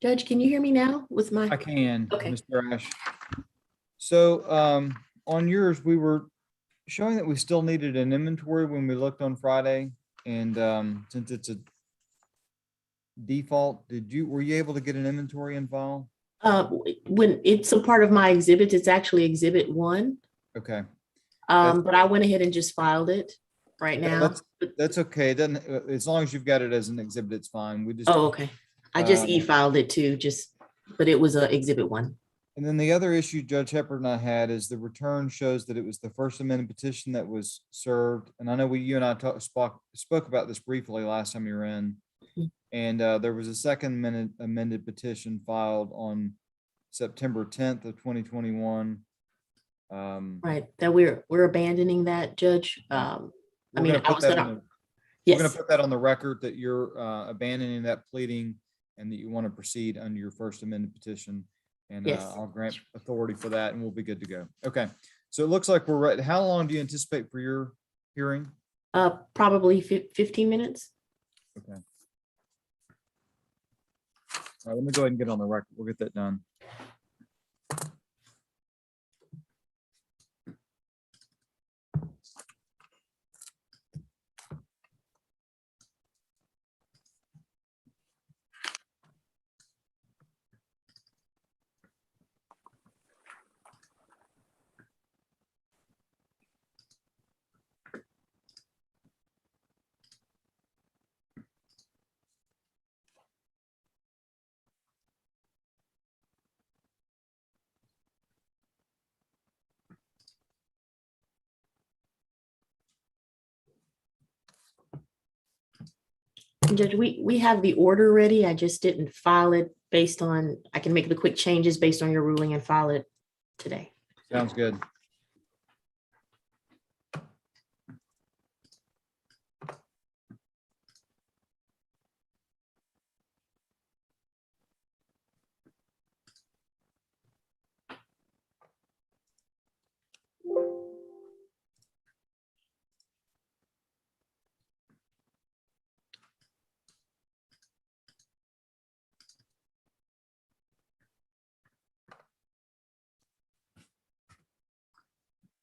Judge, can you hear me now with my? I can, Okay. Mr. Ash. So on yours, we were showing that we still needed an inventory when we looked on Friday. And since it's a default, were you able to get an inventory in file? When it's a part of my exhibit, it's actually exhibit 1. Okay. But I went ahead and just filed it right now. That's okay. It doesn't, as long as you've got it as an exhibit, it's fine. We just, Oh, okay. I just e-filed it too, but it was a exhibit 1. and then the other issue Judge Hepburn and I had is the return shows that it was the first amended petition that was served. And I know you and I spoke about this briefly last time you were in. Mhm. And there was a second amended petition filed on September 10th of 2021. Right, that we're abandoning that, Judge. I mean, I was gonna. We're going Yes, to put that on the record that you're abandoning that pleading and that you want to proceed under your first amended petition. And Yes. I'll grant authority for that and we'll be good to go. Okay. So it looks like we're ready. How long do you anticipate for your hearing? probably 15 minutes. Okay. All right, let me go ahead and get on the record. We'll get that done. Judge, we have the order ready. I just didn't file it based on, I can make the quick changes based on your ruling and file it today. Sounds good.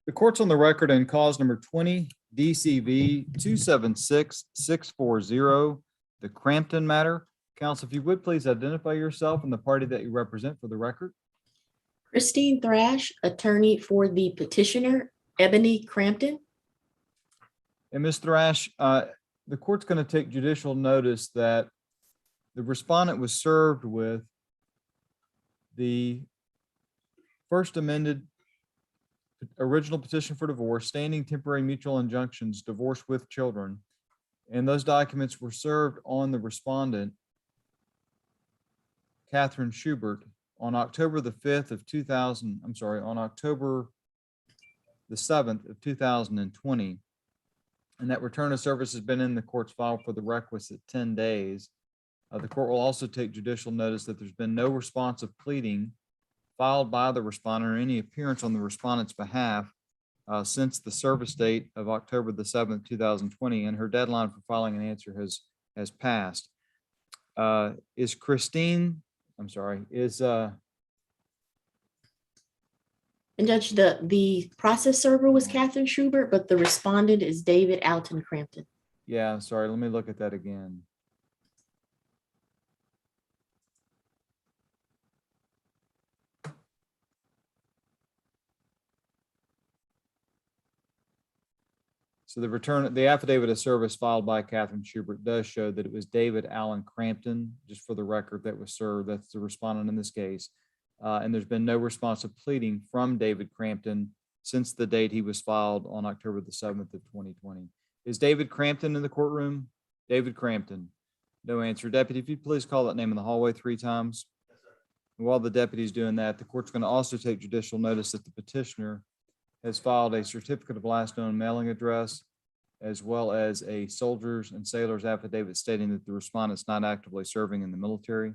The court's on the record in cause number 20 DCV 276640, the Crampton matter. Counsel, if you would please identify yourself and the party that you represent for the record. Christine Thrash, attorney for the petitioner, Ebony Crampton. And Ms. Thrash, the court's going to take judicial notice that the respondent was served with the first amended original petition for divorce, standing temporary mutual injunctions, divorce with children. And those documents were served on the respondent, Catherine Schubert, on October the 5th of 2000, I'm sorry, on October the 7th of 2020. And that return of service has been in the court's file for the requisite 10 days. The court will also take judicial notice that there's been no response of pleading filed by the respondent or any appearance on the respondent's behalf since the service date of October the 7th, 2020, and her deadline for filing an answer has passed. Is Christine, I'm sorry, is And Judge, the process server was Catherine Schubert, but the respondent is David Alton Crampton. yeah, sorry, let me look at that again. So the affidavit of service filed by Catherine Schubert does show that it was David Allen Crampton, just for the record, that was served. That's the respondent in this case. And there's been no response of pleading from David Crampton since the date he was filed on October the 7th of 2020. Is David Crampton in the courtroom? David Crampton. No answer. Deputy, if you please call that name in the hallway 3 times. And while the deputy's doing that, the court's going to also take judicial notice that the petitioner has filed a certificate of last known mailing address, as well as a soldiers and sailors affidavit stating that the respondent's not actively serving in the military.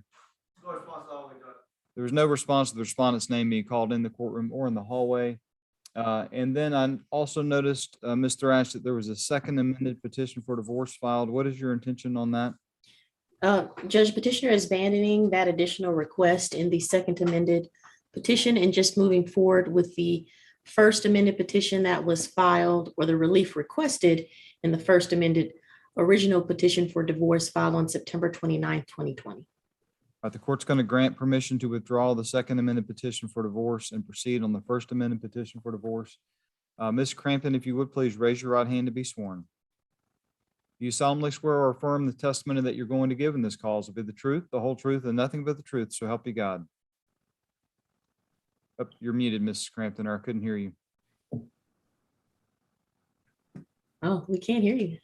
There was no response to the respondent's name being called in the courtroom or in the hallway. And then I also noticed, Mr. Ash, that there was a second amended petition for divorce filed. What is your intention on that? Judge Petitioner is abandoning that additional request in the second amended petition and just moving forward with the first amended petition that was filed, or the relief requested in the first amended original petition for divorce filed on September 29th, 2020. The court's going to grant permission to withdraw the second amended petition for divorce and proceed on the first amended petition for divorce. Ms. Crampton, if you would please raise your right hand to be sworn. Do you solemnly swear or affirm the testimony that you're going to give in this cause will be the truth, the whole truth, and nothing but the truth, so help you God? Oh, you're muted, Mrs. Crampton, or I couldn't hear you. Oh, we can't hear you.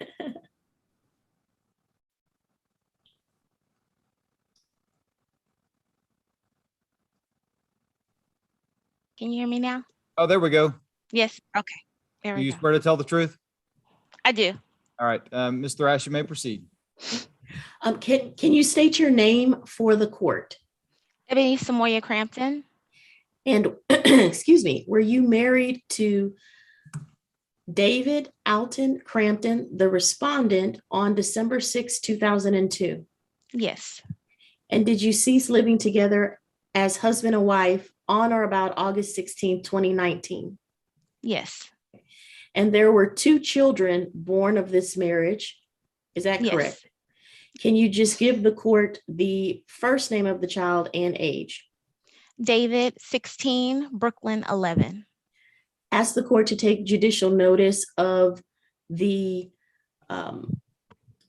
Can you hear me now? Oh, there we go. Yes. Okay. There Do we you go. swear to tell the truth? I do. All right, Ms. Thrash, you may proceed. Can you state your name for the court? Ebony Samoya Crampton. And excuse me, were you married to David Alton Crampton, the respondent, on December 6, 2002? Yes. And did you cease living together as husband and wife on or about August 16, 2019? Yes. And there were 2 children born of this marriage. Is that correct? Yes. Can you just give the court the first name of the child and age? David, 16, Brooklyn, 11. Ask the court to take judicial notice of the, let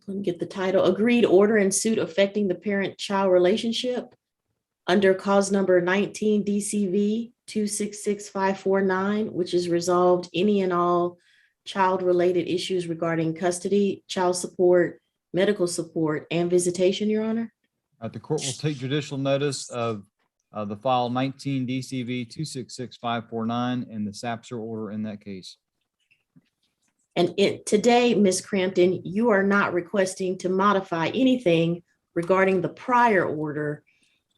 me get the title, agreed order and suit affecting the parent-child relationship under cause number 19 DCV 266549, which is resolved any and all child-related issues regarding custody, child support, medical support, and visitation, Your Honor. The court will take judicial notice of the file 19 DCV 266549 and the SAPSER order in that case. And today, Ms. Crampton, you are not requesting to modify anything regarding the prior order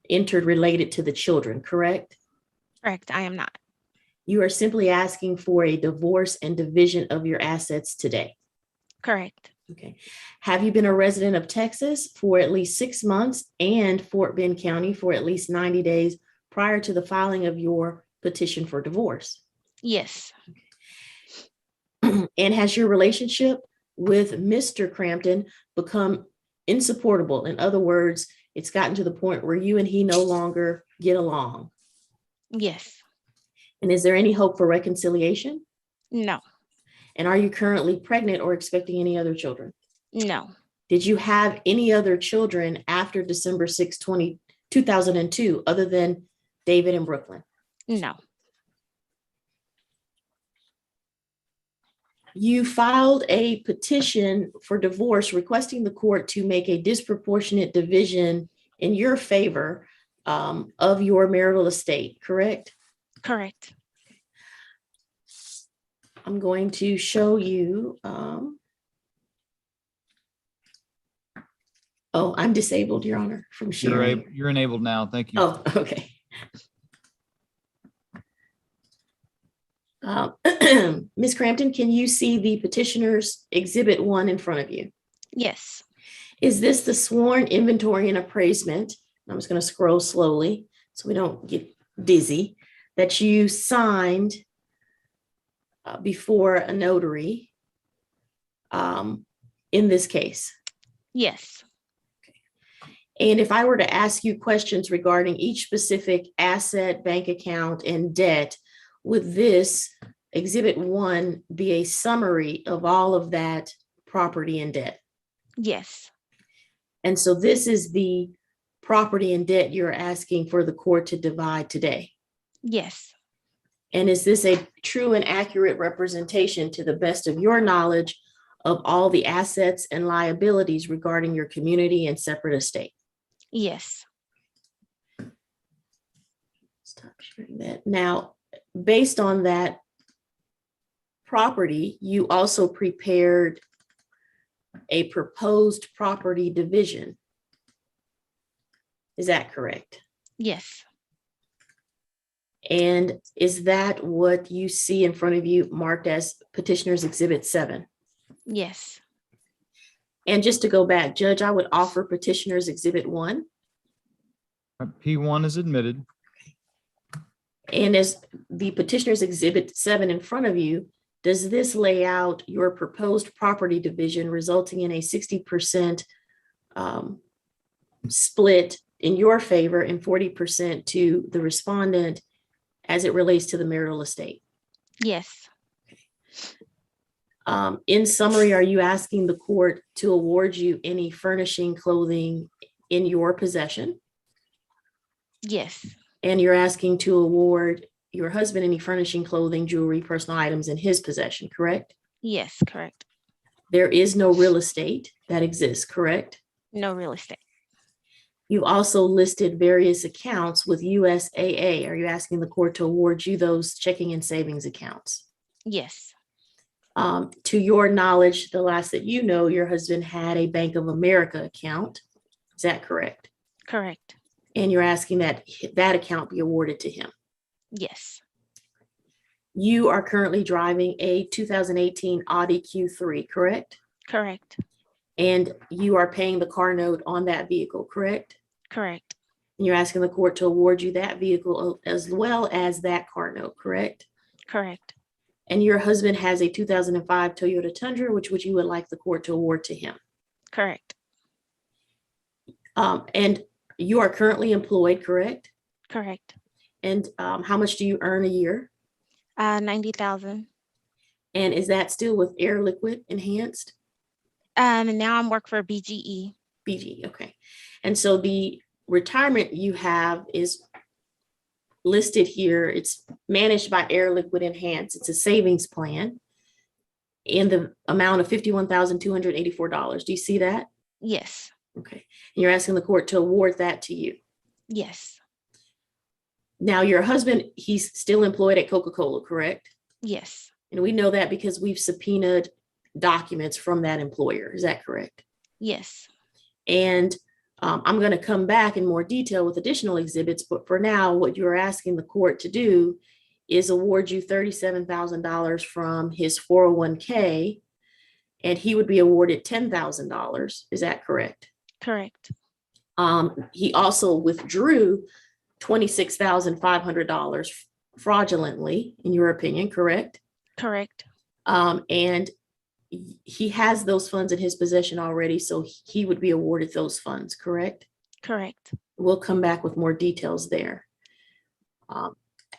entered related to the children, correct? Correct. I am not. You are simply asking for a divorce and division of your assets today. Correct. Okay. Have you been a resident of Texas for at least 6 months and Fort Bend County for at least 90 days prior to the filing of your petition for divorce? Yes. And has your relationship with Mr. Crampton become insupportable? In other words, it's gotten to the point where you and he no longer get along. Yes. And is there any hope for reconciliation? No. And are you currently pregnant or expecting any other children? No. Did you have any other children after December 6, 2002, other than David and Brooklyn? No. You filed a petition for divorce requesting the court to make a disproportionate division in your favor of your marital estate, correct? Correct. I'm going to show you. Oh, I'm disabled, Your Honor, from sharing. You're enabled now. Thank you. Oh, okay. Ms. Crampton, can you see the petitioner's Exhibit 1 in front of you? Yes. Is this the sworn inventory and appraisement? I'm just going to scroll slowly so we don't get dizzy, that you signed before a notary in this case? Yes. And if I were to ask you questions regarding each specific asset, bank account, and debt, would this Exhibit 1 be a summary of all of that property and debt? Yes. And so this is the property and debt you're asking for the court to divide today? Yes. And is this a true and accurate representation, to the best of your knowledge, of all the assets and liabilities regarding your community and separate estate? Yes. Stop sharing that. Now, based on that property, you also prepared a proposed property division. Is that correct? Yes. And is that what you see in front of you marked as Petitioner's Exhibit 7? Yes. And just to go back, Judge, I would offer Petitioner's Exhibit 1. P1 is admitted. And as the Petitioner's Exhibit 7 in front of you, does this lay out your proposed property division resulting in a 60% split in your favor and 40% to the respondent as it relates to the marital estate? Yes. In summary, are you asking the court to award you any furnishing clothing in your possession? Yes. And you're asking to award your husband any furnishing clothing, jewelry, personal items in his possession, correct? Yes. Correct. There is no real estate that exists, correct? No real estate. You also listed various accounts with USAA. Are you asking the court to award you those checking and savings accounts? Yes. To your knowledge, the last that you know, your husband had a Bank of America account. Is that correct? Correct. And you're asking that that account be awarded to him. Yes. You are currently driving a 2018 Audi Q3, correct? Correct. And you are paying the car note on that vehicle, correct? Correct. And you're asking the court to award you that vehicle as well as that car note, correct? Correct. And your husband has a 2005 Toyota Tundra, which you would like the court to award to him. Correct. And you are currently employed, correct? Correct. And how much do you earn a year? 90,000. And is that still with Air Liquid Enhanced? And now I'm work for BGE. BG, okay. And so the retirement you have is listed here. It's managed by Air Liquid Enhanced. It's a savings plan in the amount of $51,284. Do you see that? Yes. Okay. And you're asking the court to award that to you. Yes. Now, your husband, he's still employed at Coca-Cola, correct? Yes. And we know that because we've subpoenaed documents from that employer. Is that correct? Yes. And I'm going to come back in more detail with additional exhibits, but for now, what you're asking the court to do is award you $37,000 from his 401k, and he would be awarded $10,000. Is that correct? Correct. He also withdrew $26,500 fraudulently, in your opinion, correct? Correct. And he has those funds in his possession already, so he would be awarded those funds, correct? Correct. We'll come back with more details there.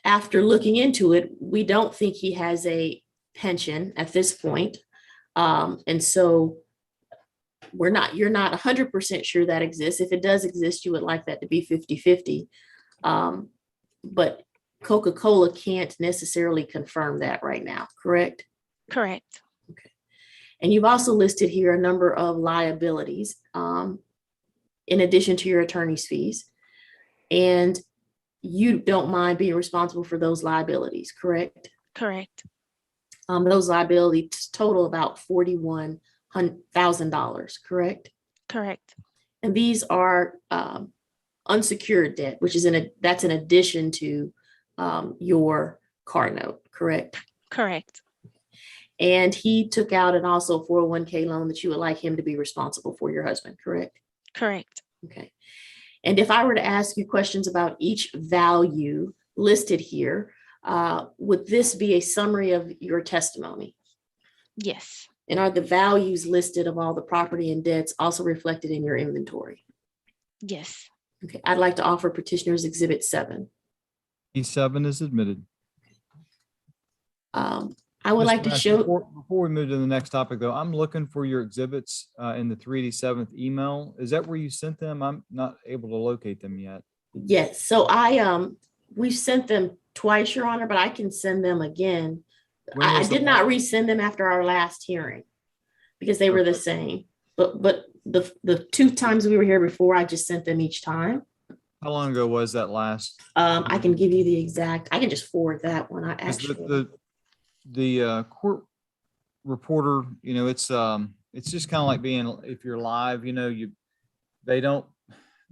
After looking into it, we don't think he has a pension at this point. And so you're not 100% sure that exists. If it does exist, you would like that to be 50-50. But Coca-Cola can't necessarily confirm that right now, correct? Correct. Okay. And you've also listed here a number of liabilities in addition to your attorney's fees. And you don't mind being responsible for those liabilities, correct? Correct. Those liabilities total about $41,000, correct? Correct. And these are unsecured debt, which is that's in addition to your car note, correct? Correct. And he took out an also 401k loan that you would like him to be responsible for, your husband, correct? Correct. Okay. And if I were to ask you questions about each value listed here, would this be a summary of your testimony? Yes. And are the values listed of all the property and debts also reflected in your inventory? Yes. Okay. I'd like to offer Petitioner's Exhibit 7. E7 is admitted. I would like to Mr. show. Before we move to the next topic, though, I'm looking for your exhibits in the 387th email. Is that where you sent them? I'm not able to locate them yet. Yes. So we've sent them twice, Your Honor, but I can send them again. When I was the did not last- resend them after our last hearing because they were the Okay. same. But the two times we were here before, I just sent them each time. How long ago was that last? I can give you the exact. I can just forward that one. I 'Cause actually. the court reporter, it's just kind of like being, if you're live, they don't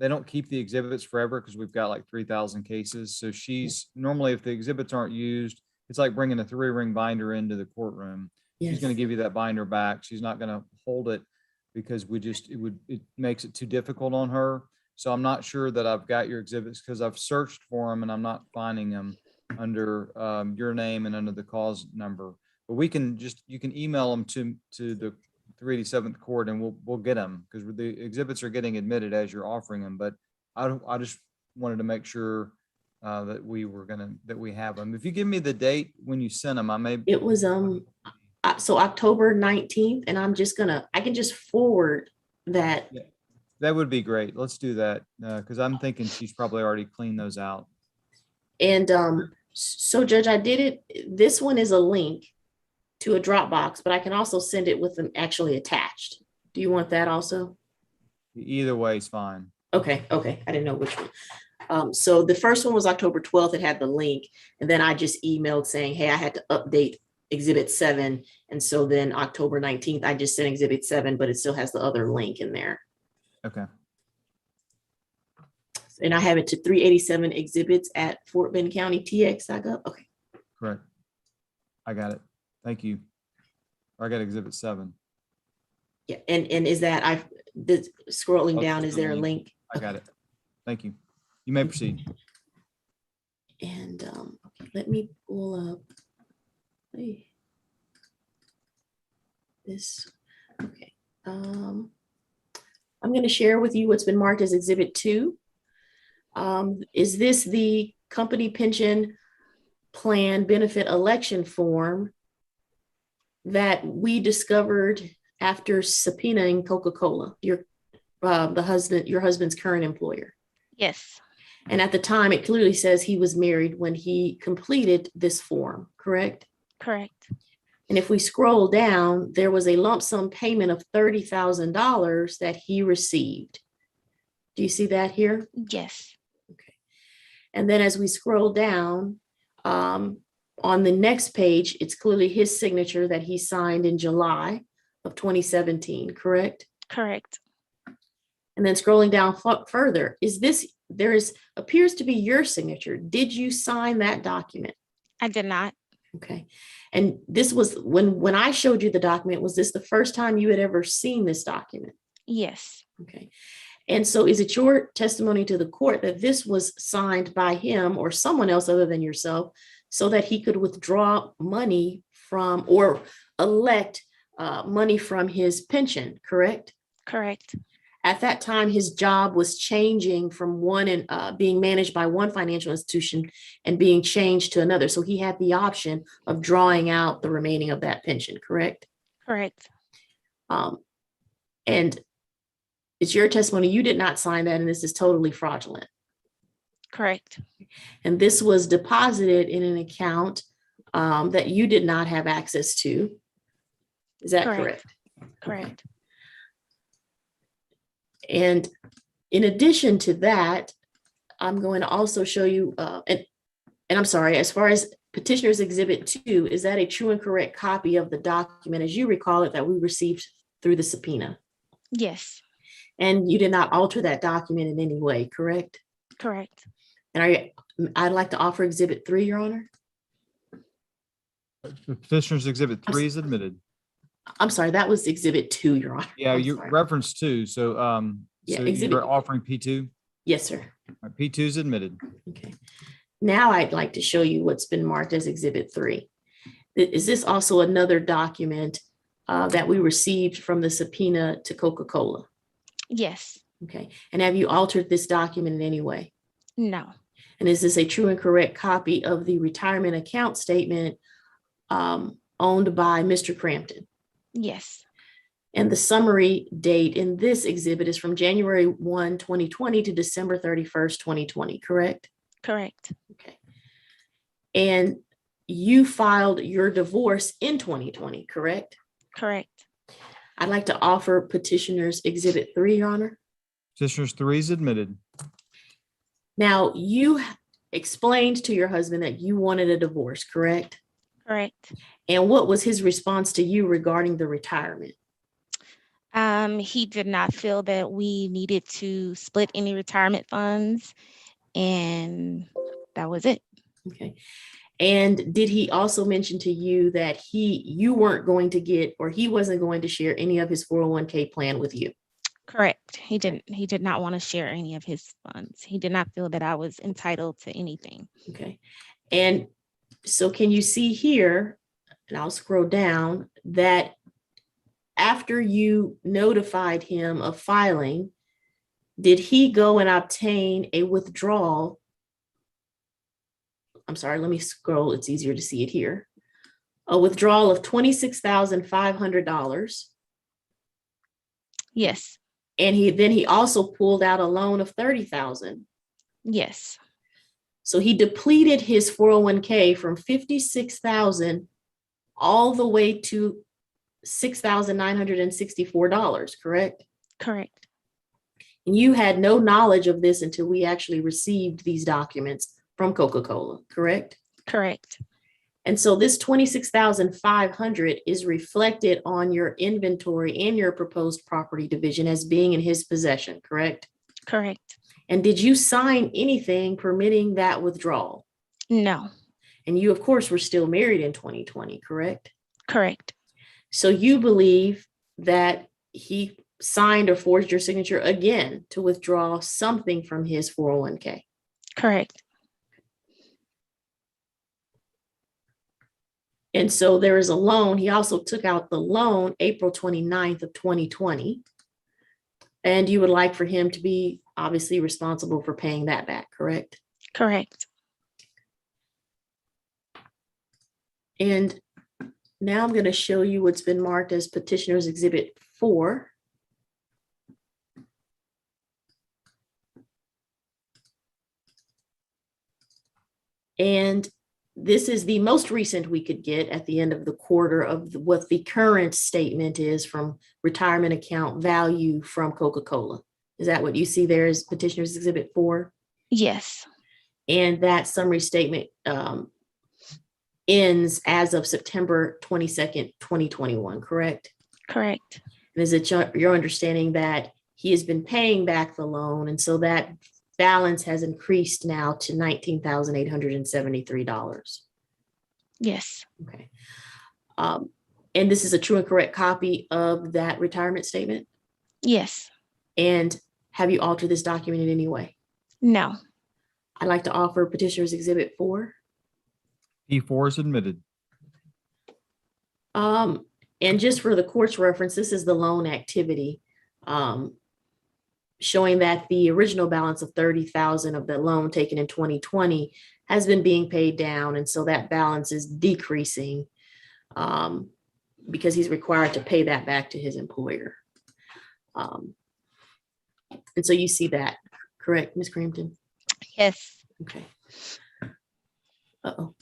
they don't keep the exhibits forever because we've got like 3,000 cases. So she's normally, if the exhibits aren't used, it's like bringing a 3-ring binder into the courtroom. She's going to give you that binder back. She's not going to hold it because it makes it too difficult on her. So I'm not sure that I've got your exhibits because I've searched for them and I'm not finding them under your name and under the cause number. But you can email them to the 387th court and we'll get them because the exhibits are getting admitted as you're offering them. But I just wanted to make sure that we have them. If you give me the date when you sent them, I may. It was so October 19th, and I can just forward that. Yeah, that would be great. Let's do that because I'm thinking she's probably already cleaned those out. And so Judge, I did it. This one is a link to a Dropbox, but I can also send it with them actually attached. Do you want that also? Either way is fine. Okay. I didn't know which one. So the first one was October 12th. It had the link. And then I just emailed saying, hey, I had to update Exhibit 7. And so then October 19th, I just sent Exhibit 7, but it still has the other link in there. Okay. And I have it to 387 exhibits at Fort Bend County TX.gov. Okay. Correct. I got it. Thank you. I got Exhibit 7. Yeah. And is that scrolling Oh, down, is there a link. link? I got it. Thank you. You may proceed. And okay, let me pull up this. Okay. I'm going to share with you what's been marked as Exhibit 2. Is this the company pension plan benefit election form that we discovered after subpoenaing Coca-Cola, your husband's current employer? Yes. And at the time, it clearly says he was married when he completed this form, correct? Correct. And if we scroll down, there was a lump sum payment of $30,000 that he received. Do you see that here? Yes. Okay. And then as we scroll down, on the next page, it's clearly his signature that he signed in July of 2017, correct? Correct. And then scrolling down further, appears to be your signature. Did you sign that document? I did not. Okay. And this was when I showed you the document, was this the first time you had ever seen this document? Yes. Okay. And so is it your testimony to the court that this was signed by him or someone else other than yourself so that he could withdraw money from or elect money from his pension, correct? Correct. At that time, his job was changing from one and being managed by one financial institution and being changed to another. So he had the option of drawing out the remaining of that pension, correct? Correct. And it's your testimony, you did not sign that, and this is totally fraudulent. Correct. And this was deposited in an account that you did not have access to. Is that correct? Correct. And in addition to that, I'm going to also show you, and I'm sorry, as far as Petitioner's Exhibit 2, is that a true and correct copy of the document, as you recall it, that we received through the subpoena? Yes. And you did not alter that document in any way, correct? Correct. And I'd like to offer Exhibit 3, Your Honor. The Petitioner's Exhibit 3 is admitted. I'm sorry, that was Exhibit 2, Your Honor. Yeah, I'm you sorry. referenced 2. So, Yeah, so exhibit- you're offering P2? Yes, sir. P2 is admitted. Okay. Now I'd like to show you what's been marked as Exhibit 3. Is this also another document that we received from the subpoena to Coca-Cola? Yes. Okay. And have you altered this document in any way? No. And is this a true and correct copy of the retirement account statement owned by Mr. Crampton? Yes. And the summary date in this exhibit is from January 1, 2020 to December 31st, 2020, correct? Correct. Okay. And you filed your divorce in 2020, correct? Correct. I'd like to offer Petitioner's Exhibit 3, Your Honor. Petitioner's 3 is admitted. Now, you explained to your husband that you wanted a divorce, correct? Correct. And what was his response to you regarding the retirement? He did not feel that we needed to split any retirement funds, and that was it. Okay. And did he also mention to you that you weren't going to get, or he wasn't going to share any of his 401k plan with you? Correct. He did not want to share any of his funds. He did not feel that I was entitled to anything. Okay. And so can you see here, and I'll scroll down, that after you notified him of filing, did he go and obtain a withdrawal? I'm sorry, let me scroll. It's easier to see it here. A withdrawal of $26,500. Yes. And he also pulled out a loan of $30,000. Yes. So he depleted his 401k from $56,000 all the way to $6,964, correct? Correct. And you had no knowledge of this until we actually received these documents from Coca-Cola, correct? Correct. And so this $26,500 is reflected on your inventory and your proposed property division as being in his possession, correct? Correct. And did you sign anything permitting that withdrawal? No. And you, of course, were still married in 2020, correct? Correct. So you believe that he signed or forged your signature again to withdraw something from his 401k? Correct. And so there is a loan. He also took out the loan April 29th of 2020. And you would like for him to be obviously responsible for paying that back, correct? Correct. And now I'm going to show you what's been marked as Petitioner's Exhibit 4. And this is the most recent we could get at the end of the quarter of what the current statement is from retirement account value from Coca-Cola. Is that what you see there as Petitioner's Exhibit 4? Yes. And that summary statement ends as of September 22nd, 2021, correct? Correct. And is it your understanding that he has been paying back the loan, and so that balance has increased now to $19,873? Yes. Okay. And this is a true and correct copy of that retirement statement? Yes. And have you altered this document in any way? No. I'd like to offer Petitioner's Exhibit 4. P4 is admitted. And just for the court's reference, this is the loan activity, showing that the original balance of $30,000 of the loan taken in 2020 has been being paid down. And so that balance is decreasing because he's required to pay that back to his employer. And so you see that, correct, Ms. Crampton? Yes. Okay. Uh-oh.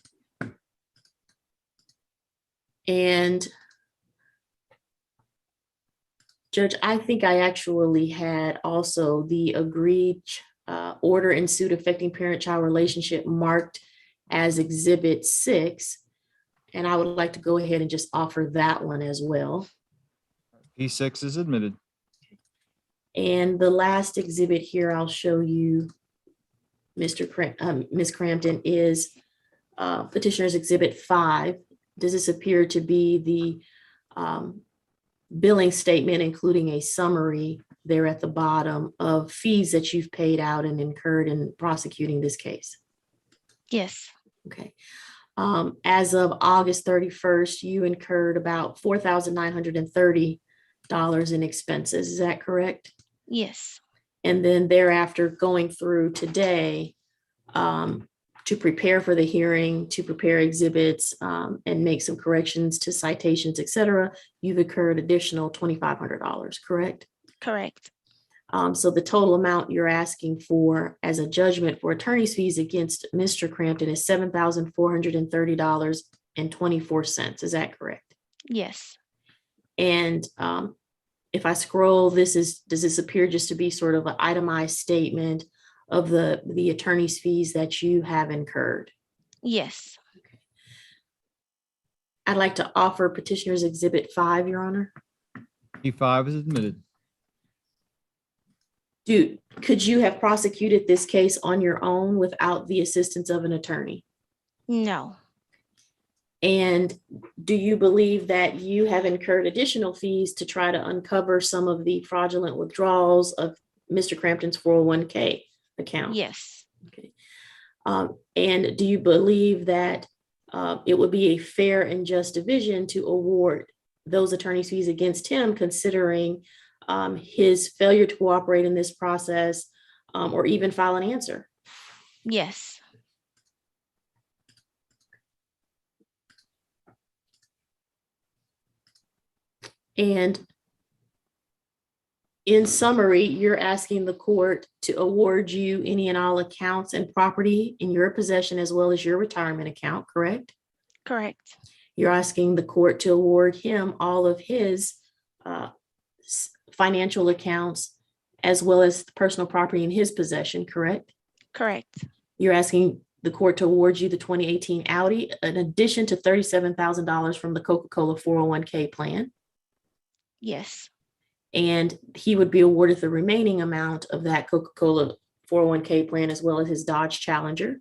And Judge, I think I actually had also the agreed order and suit affecting parent-child relationship marked as Exhibit 6. And I would like to go ahead and just offer that one as well. P6 is admitted. And the last exhibit here I'll show you, Ms. Crampton, is Petitioner's Exhibit 5. Does this appear to be the billing statement, including a summary there at the bottom of fees that you've paid out and incurred in prosecuting this case? Yes. Okay. As of August 31st, you incurred about $4,930 in expenses. Is that correct? Yes. And then thereafter, going through today, to prepare for the hearing, to prepare exhibits, and make some corrections to citations, et cetera, you've incurred additional $2,500, correct? Correct. So the total amount you're asking for as a judgment for attorney's fees against Mr. Crampton is $7,430.24. Is that correct? Yes. And if I scroll, does this appear just to be sort of an itemized statement of the attorney's fees that you have incurred? Yes. I'd like to offer Petitioner's Exhibit 5, Your Honor. E5 is admitted. Could you have prosecuted this case on your own without the assistance of an attorney? No. And do you believe that you have incurred additional fees to try to uncover some of the fraudulent withdrawals of Mr. Crampton's 401k account? Yes. Okay. And do you believe that it would be a fair and just division to award those attorney's fees against him, considering his failure to cooperate in this process or even file an answer? Yes. And in summary, you're asking the court to award you any and all accounts and property in your possession, as well as your retirement account, correct? Correct. You're asking the court to award him all of his financial accounts, as well as personal property in his possession, correct? Correct. You're asking the court to award you the 2018 Audi, in addition to $37,000 from the Coca-Cola 401k plan. Yes. And he would be awarded the remaining amount of that Coca-Cola 401k plan, as well as his Dodge Challenger.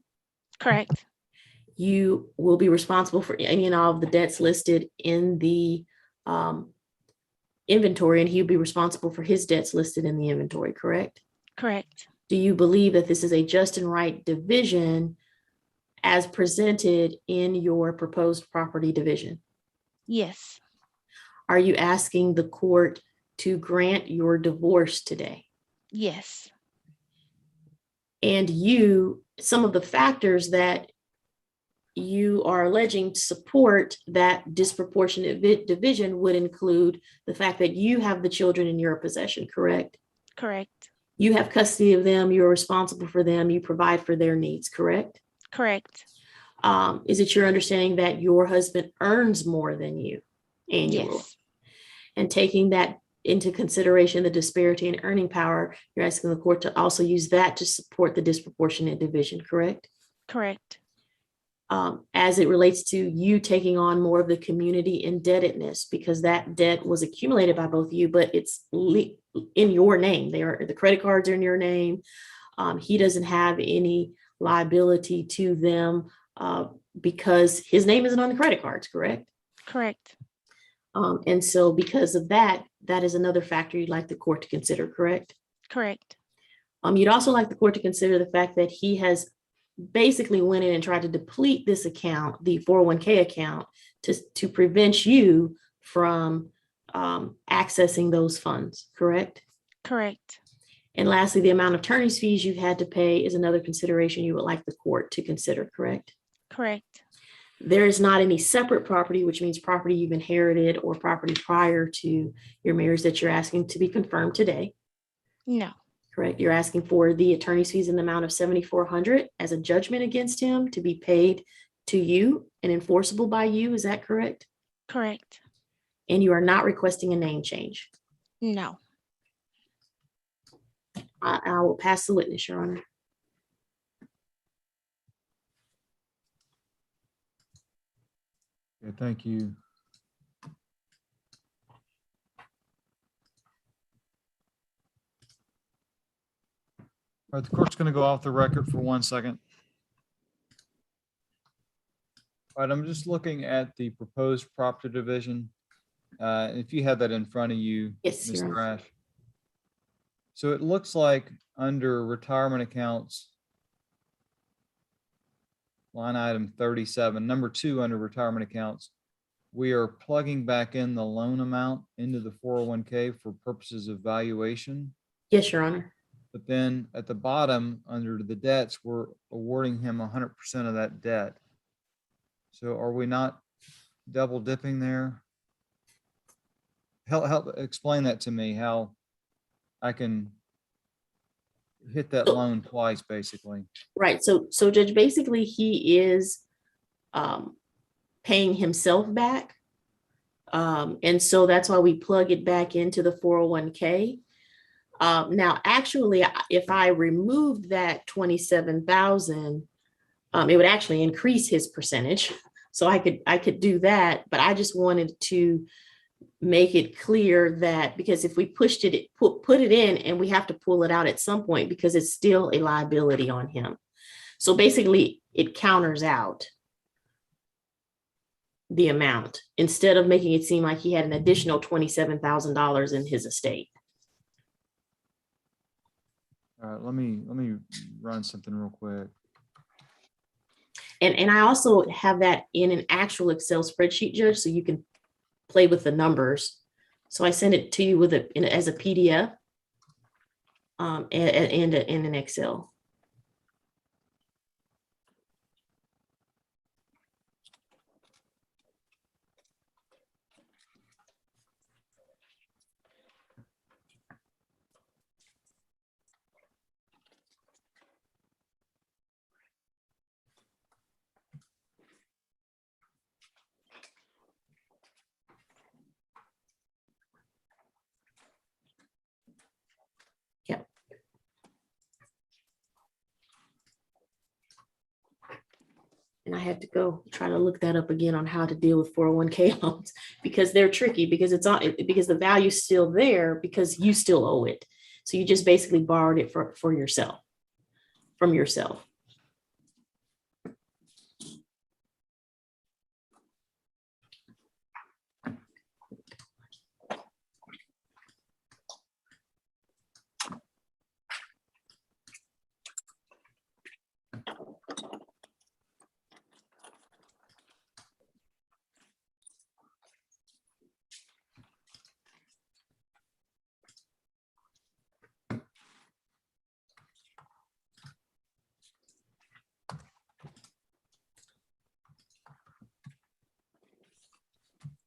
Correct. You will be responsible for any and all of the debts listed in the inventory, and he'll be responsible for his debts listed in the inventory, correct? Correct. Do you believe that this is a just and right division as presented in your proposed property division? Yes. Are you asking the court to grant your divorce today? Yes. And some of the factors that you are alleging to support that disproportionate division would include the fact that you have the children in your possession, correct? Correct. You have custody of them, you're responsible for them, you provide for their needs, correct? Correct. Is it your understanding that your husband earns more than you annually? Yes. And taking that into consideration, the disparity in earning power, you're asking the court to also use that to support the disproportionate division, correct? Correct. As it relates to you taking on more of the community indebtedness, because that debt was accumulated by both of you, but it's in your name. The credit cards are in your name. He doesn't have any liability to them because his name isn't on the credit cards, correct? Correct. And so because of that, that is another factor you'd like the court to consider, correct? Correct. You'd also like the court to consider the fact that he has basically went in and tried to deplete this account, the 401k account, to prevent you from accessing those funds, correct? Correct. And lastly, the amount of attorney's fees you've had to pay is another consideration you would like the court to consider, correct? Correct. There is not any separate property, which means property you've inherited or property prior to your marriage that you're asking to be confirmed today. No. Correct. You're asking for the attorney's fees in the amount of $7,400 as a judgment against him to be paid to you and enforceable by you. Is that correct? Correct. And you are not requesting a name change. No. I will pass the witness, Your Honor. Okay, thank you. All right, the court's going to go off the record for 1 second. All right, I'm just looking at the proposed property division. If you have that in front of you, Yes, Ms. Your Honor. Thrash. So it looks like under retirement accounts, line item 37, number 2 under retirement accounts, we are plugging back in the loan amount into the 401k for purposes of valuation. Yes, Your Honor. But then at the bottom, under the debts, we're awarding him 100% of that debt. So are we not double dipping there? Help explain that to me, how I can hit that loan twice, basically. Right. So Judge, basically he is paying himself back. And so that's why we plug it back into the 401k. Now, actually, if I removed that 27,000, it would actually increase his percentage. So I could do that, but I just wanted to make it clear that, because if we pushed it, put it in and we have to pull it out at some point because it's still a liability on him. So basically it counters out the amount instead of making it seem like he had an additional $27,000 in his estate. All right, let me run something real quick. And I also have that in an actual Excel spreadsheet, Judge, so you can play with the numbers. So I send it to you with as a PDF and in an Excel. Yep. And I had to go try to look that up again on how to deal with 401k loans because they're tricky because because the value's still there because you still owe it. So you just basically borrowed it for yourself, from yourself.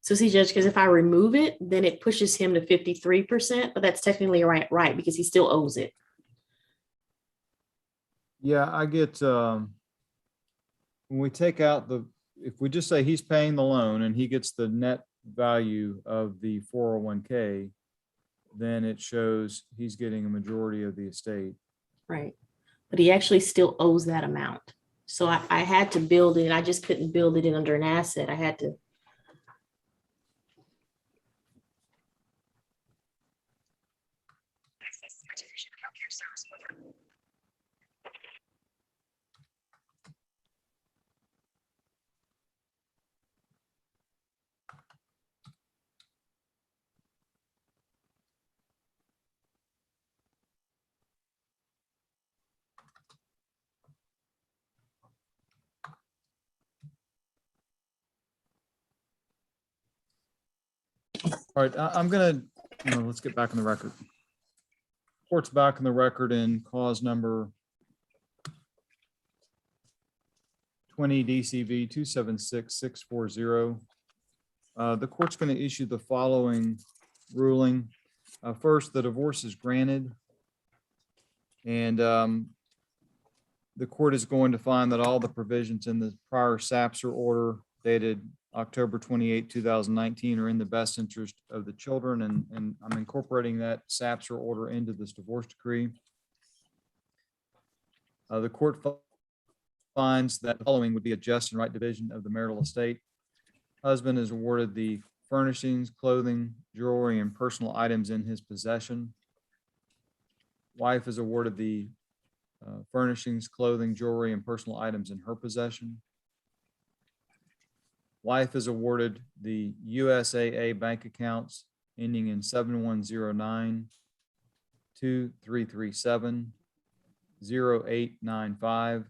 So see, Judge, because if I remove it, then it pushes him to 53%, but that's technically right, because he still owes it. Yeah, I get, when we take out if we just say he's paying the loan and he gets the net value of the 401k, then it shows he's getting a majority of the estate. Right. But he actually still owes that amount. So I had to build it. I just couldn't build it in under an asset. I had to. All right, I'm gonna, let's get back on the record. Court's back on the record in cause number 20 DCV 276640. The court's going to issue the following ruling. First, the divorce is granted. And the court is going to find that all the provisions in the prior SAPSR order dated October 28, 2019 are in the best interest of the children. And I'm incorporating that SAPSR order into this divorce decree. The court finds that the following would be a just and right division of the marital estate. Husband is awarded the furnishings, clothing, jewelry, and personal items in his possession. Wife is awarded the furnishings, clothing, jewelry, and personal items in her possession. Wife is awarded the USAA bank accounts ending in 7109, 2337, 0895,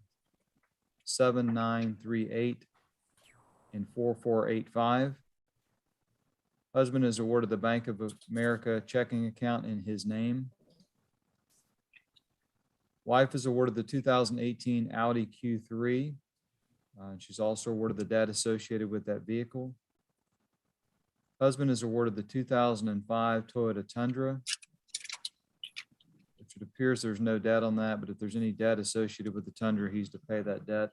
7938, and 4485. Husband is awarded the Bank of America checking account in his name. Wife is awarded the 2018 Audi Q3. She's also awarded the debt associated with that vehicle. Husband is awarded the 2005 Toyota Tundra, which it appears there's no debt on that, but if there's any debt associated with the Tundra, he's to pay that debt.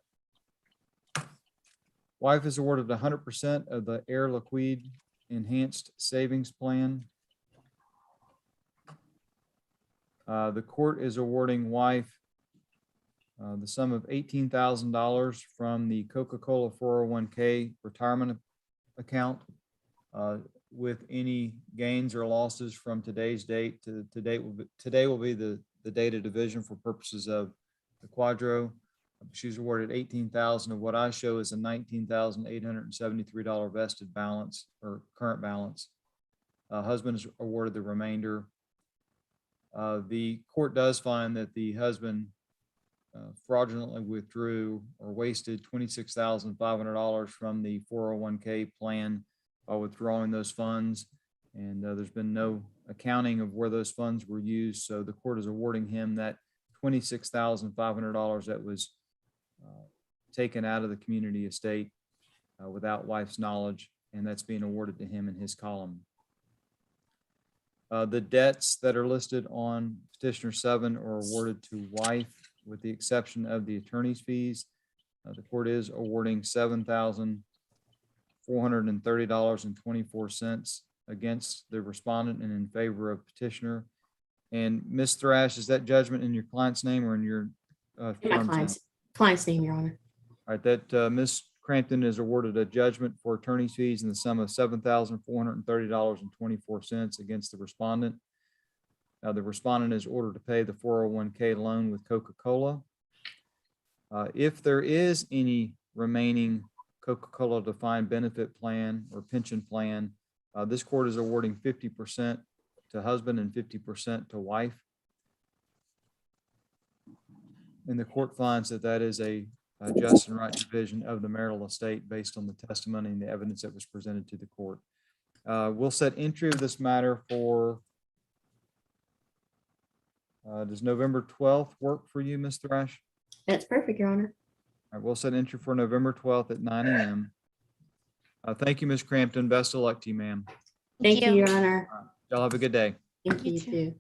Wife is awarded 100% of the Air Liquide Enhanced Savings Plan. The court is awarding wife the sum of $18,000 from the Coca-Cola 401k retirement account. with any gains or losses from today's date to today will be the date of division for purposes of the quadro. She's awarded 18,000 of what I show is a $19,873 vested balance or current balance. Husband is awarded the remainder. The court does find that the husband fraudulently withdrew or wasted $26,500 from the 401k plan by withdrawing those funds. And there's been no accounting of where those funds were used. So the court is awarding him that $26,500 that was taken out of the community estate without wife's knowledge, and that's being awarded to him in his column. The debts that are listed on Petitioner 7 are awarded to wife with the exception of the attorney's fees. The court is awarding $7,430.24 against the respondent and in favor of petitioner. And Ms. Thrash, is that judgment in your client's name or in your In my firm's name? client's name, Your Honor. All right, that Ms. Crampton is awarded a judgment for attorney's fees in the sum of $7,430.24 against the respondent. Now, the respondent is ordered to pay the 401k loan with Coca-Cola. If there is any remaining Coca-Cola defined benefit plan or pension plan, this court is awarding 50% to husband and 50% to wife. And the court finds that that is a just and right division of the marital estate based on the testimony and the evidence that was presented to the court. We'll set entry of this matter for, does November 12th work for you, Ms. Thrash? That's perfect, Your Honor. All right, we'll set entry for November 12th at 9 a.m. Thank you, Ms. Crampton. Best of luck to you, ma'am. Thank you, Your Honor. Y'all have a good day. Thank You you too. too.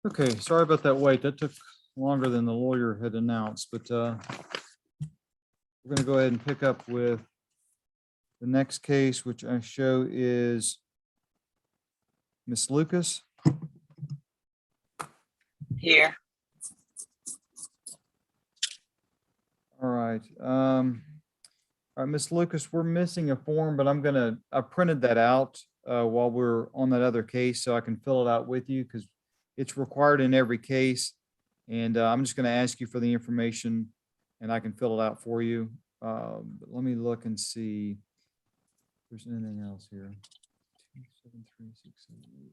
Okay, sorry about that wait. That took longer than the lawyer had announced, but we're going to go ahead and pick up with the next case, which I show is Miss Lucas. Here. All right. All right, Miss Lucas, we're missing a form, but I printed that out while we're on that other case so I can fill it out with you because it's required in every case. And I'm just going to ask you for the information and I can fill it out for you. But let me look and see if there's anything else here. 2, 7, 3, 6, 7, 8.